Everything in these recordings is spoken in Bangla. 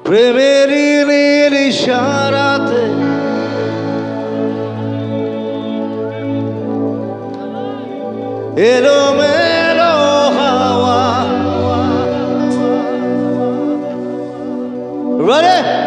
প্রেমের ইশারাতে এলো মেলো হাওয়া Ready?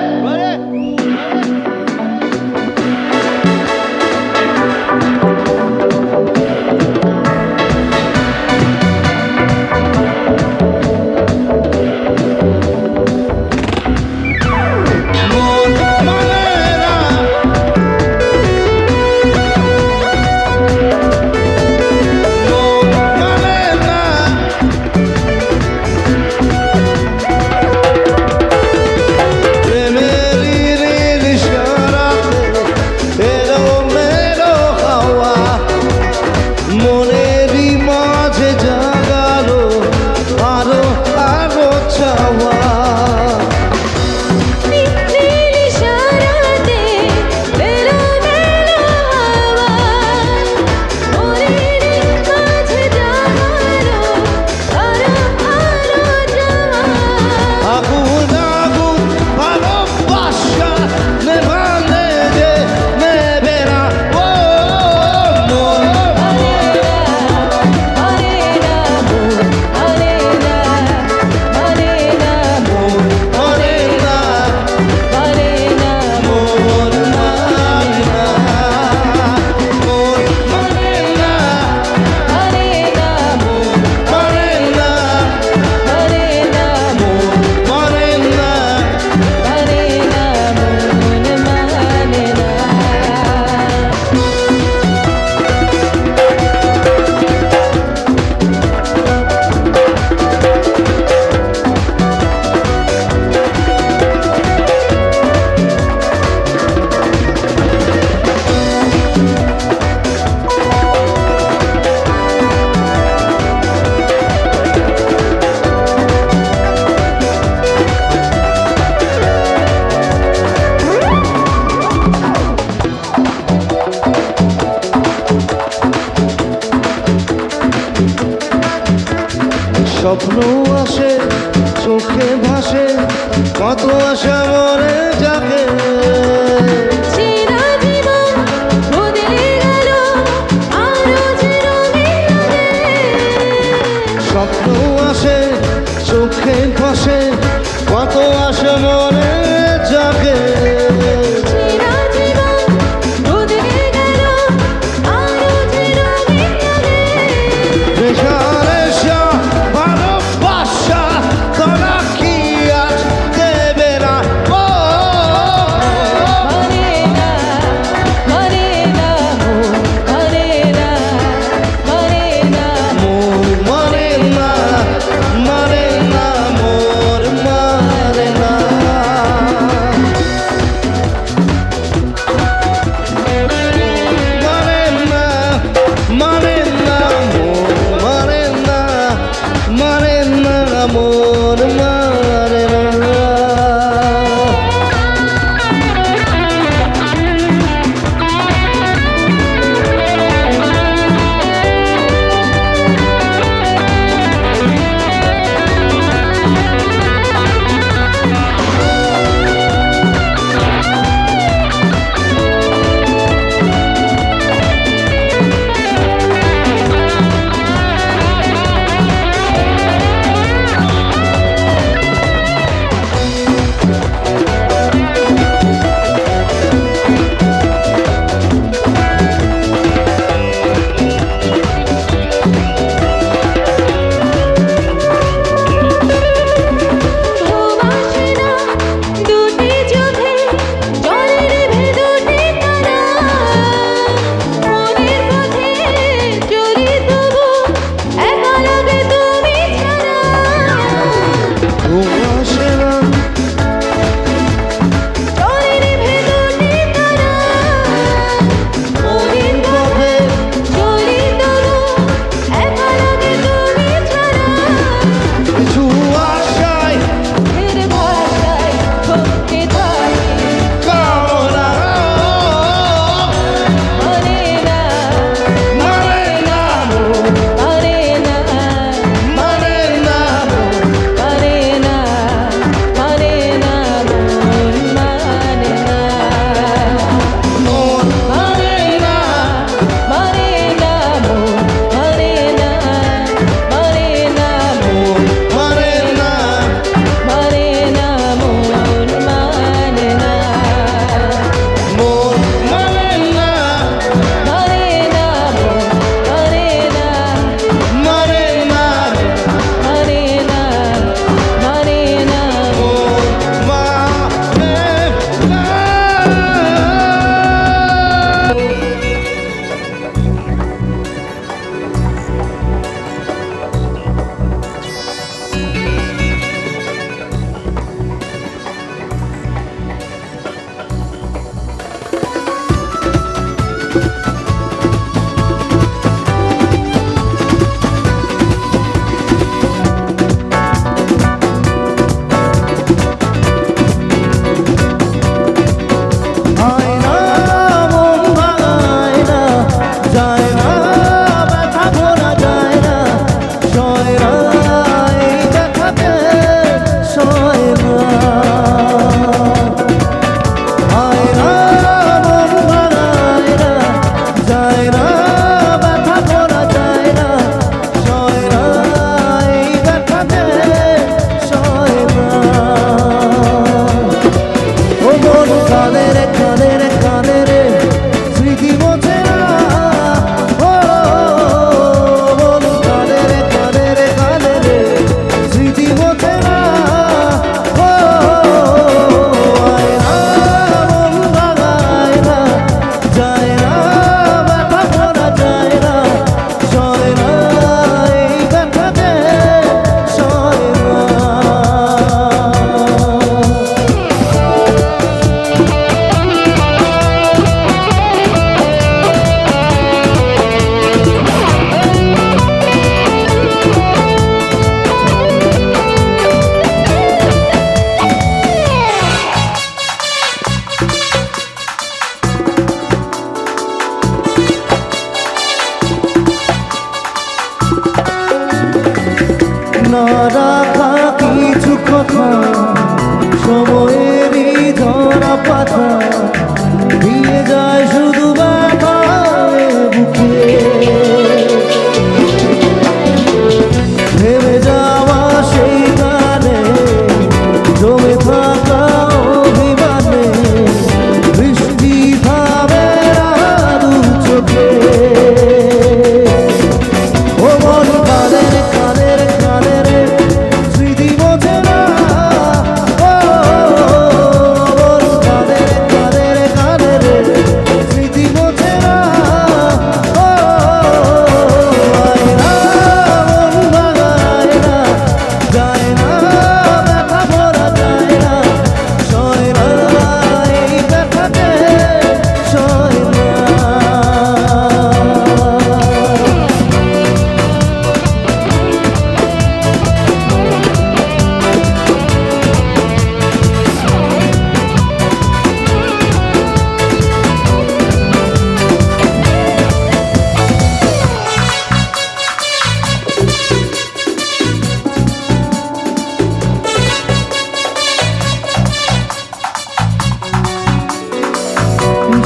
স্বপ্ন আসে চোখে ভাসে কত আশা মরে যাবে স্বপ্ন আসে চোখে ভাসে কত আশা মরে যাবে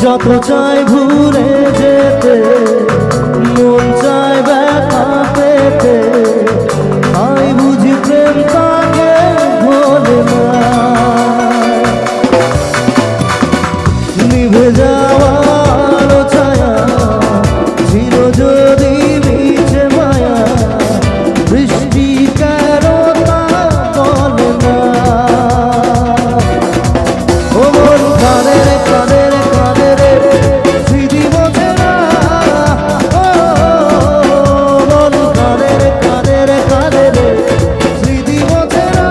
যত চাই ঘুরে যেতে, মন চায় ব্যথা পেতে, আই বুঝি প্রেম তাকে ভোলে না। নিভে যাওয়া আলো ছায়া ছিল যদি মিছে মায়া, বৃষ্টি কেন তা বলে না। ও মন কাঁদে রে কাঁদে রে কাঁদে রে, স্মৃতি বোঝে না। ও মন কাঁদে রে কাঁদে রে কাঁদে রে, স্মৃতি বোঝে না।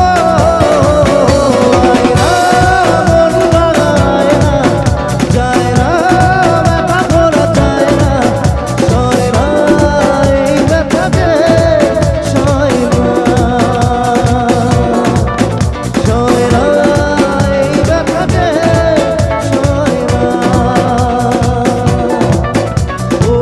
ও আয়না মন লাগায় না, যায় না ব্যথা ভোলা যায় না, সয় না এই ব্যথাতে, সয় না, সয় না এই ব্যথাতে, সয় না। ও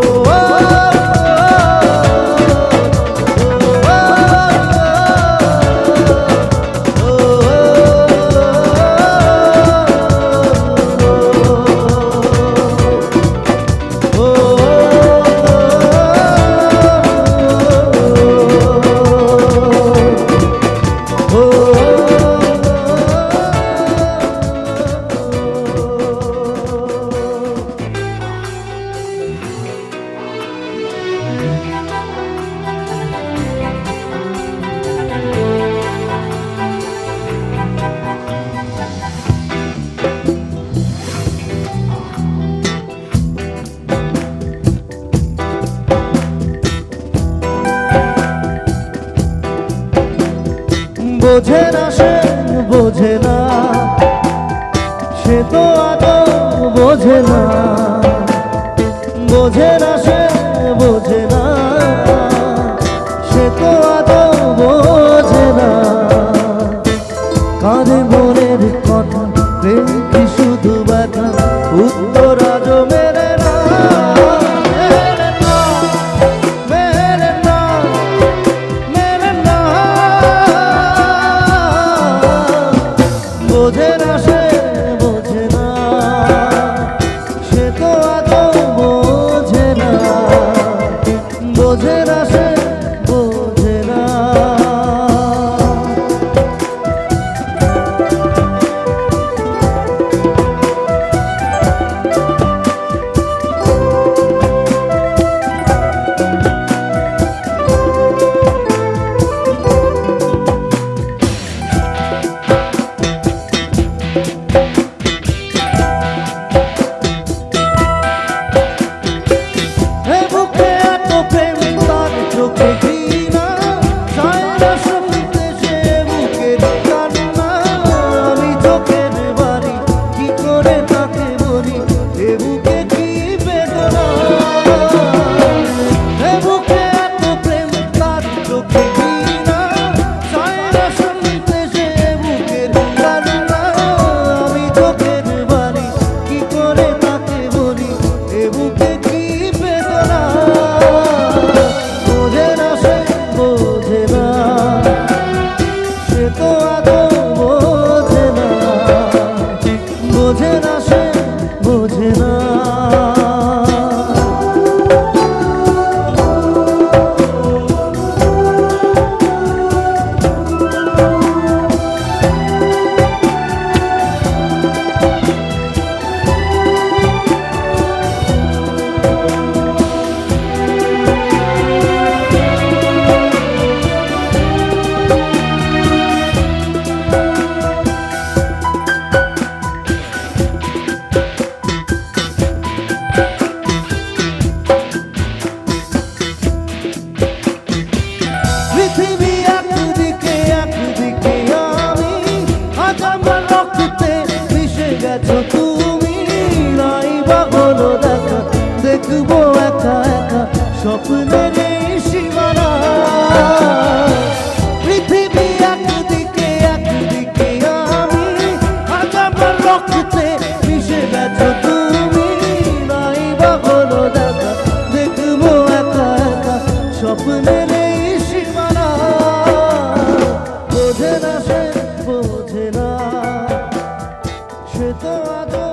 বোঝে না সে বোঝে না, সে তো আদৌ বোঝে না। বোঝে না সে বোঝে না, সে তো আদৌ বোঝে না। কাঁধে মনের কথা, প্রেম কি শুধু ব্যথা, উত্তর আজও মেরে না, মেরে না, মেরে না, মেরে না। বোঝে না সে বোঝে না, সে তো আদৌ বোঝে না। বোঝে না সে বোঝে না। এ বুকে এত প্রেম তার চোখে ঘৃণা, চায় না শুনতে সে বুকের কান্না। আমি চোখের বাড়ি কি করে তাকে বলি, এ বুকে কি বেদনা। এ বুকে এত প্রেম তার চোখে ঘৃণা, চায় না শুনতে সে বুকের কান্না। আমি চোখের বাড়ি কি করে তাকে বলি, এ বুকে কি বেদনা। বোঝে না সে বোঝে না, সে তো আদৌ বোঝে না। বোঝে না সে বোঝে না। পৃথিবী একদিকে একদিকে আমি, আজ আমার রক্তে মিশে গেছো তুমি। নাই বা হলো দেখা, দেখবো একা একা স্বপ্নের এই সীমানা। পৃথিবী একদিকে একদিকে আমি, আজ আমার রক্তে মিশে গেছো তুমি। নাই বা হলো দেখা, দেখবো একা একা স্বপ্নের এই সীমানা। বোঝে না সে বোঝে না, সে তো আদৌ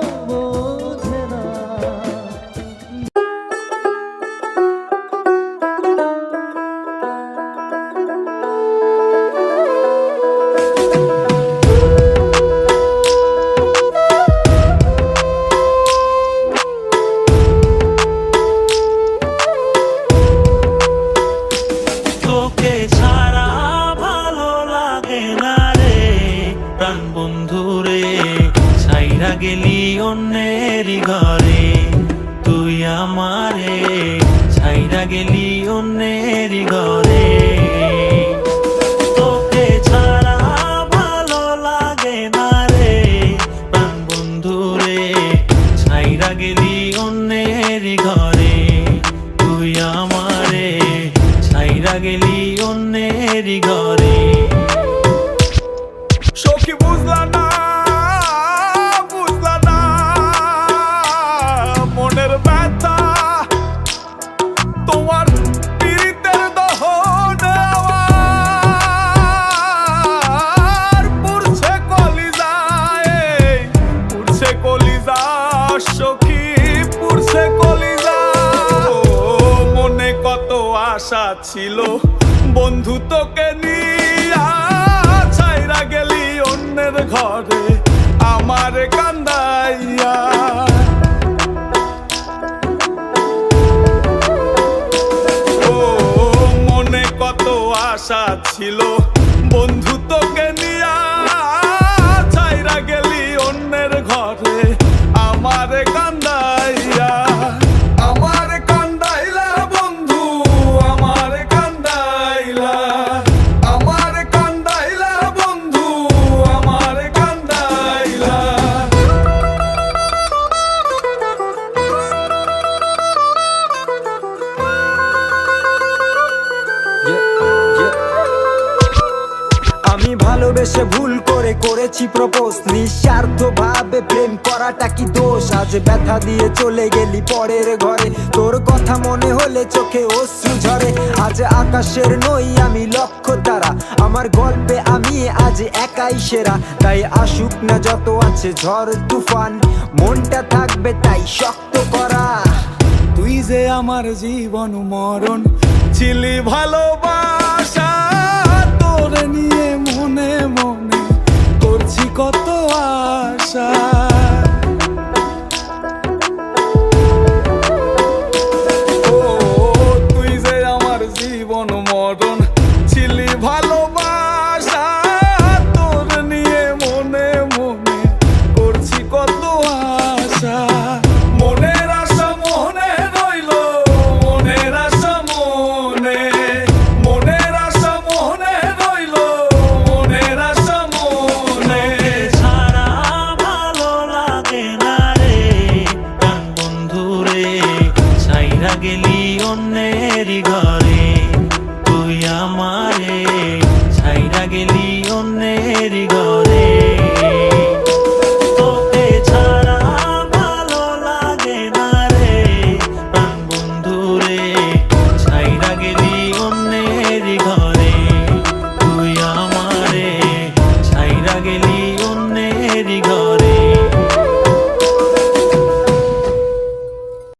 বন্ধুরে ছাইরা গেলি অন্যেরই ঘরে, তুই আমারে ছাইরা গেলি অন্যেরই ঘরে। তোকে ছাড়া ভালো লাগে না রে প্রাণ বন্ধুরে, ছাইরা গেলি অন্যেরই ঘরে, তুই আমারে ছাইরা গেলি অন্যেরই ঘরে। সখী বুঝলা না, বুঝলা না মনের ব্যথা, তোমার পীড়িতের দহন আমার পুড়ছে কলিজায়, পুড়ছে কলিজা সখী, পুড়ছে কলিজা। মনে কত আশা ছিল বন্ধু তোকে নিয়া, ছাইরা গেলি অন্যের ঘরে আমার কান্দাইয়া। ও মনে কত আশা ছিল বন্ধু তোকে নিয়া, ছাইরা গেলি অন্যের ঘরে আমার কান্দাইয়া। আমার কান্দাইলা বন্ধু, আমার কান্দাইলা, আমার কান্দাইলা বন্ধু, আমার কান্দাইলা। আমি ভালোবেসে ভুল করে করেছি প্রপোজ, নিঃস্বার্থ ভাবে প্রেম করাটা কি দোষ? আজ ব্যথা দিয়ে চলে গেলি পরের ঘরে, তোর কথা মনে হলে চোখে অশ্রু ঝরে। আজ আকাশের নই আমি লক্ষ্য তারা, আমার গল্পে আমি আজ একাই সেরা। তাই আসুক না যত আছে ঝড় তুফান, মনটা থাকবে তাই শক্ত করা। তুই যে আমার জীবন মরণ ছিলি ভালোবাসা, তোরে নিয়ে মনে মনে করছি কত আশা। ও তুই যে আমার জীবন মরণ ছিলি ভালোবাসা, তোরে নিয়ে মনে মনে করছি কত আশা। মনের আশা মনে রইল, মনের আশা মনে, মনের আশা মনে রইল, মনের আশা মনে। ছাড়া ভালো লাগে না রে প্রাণ বন্ধুরে, ছাইরা গেলি অন্যেরই ঘরে।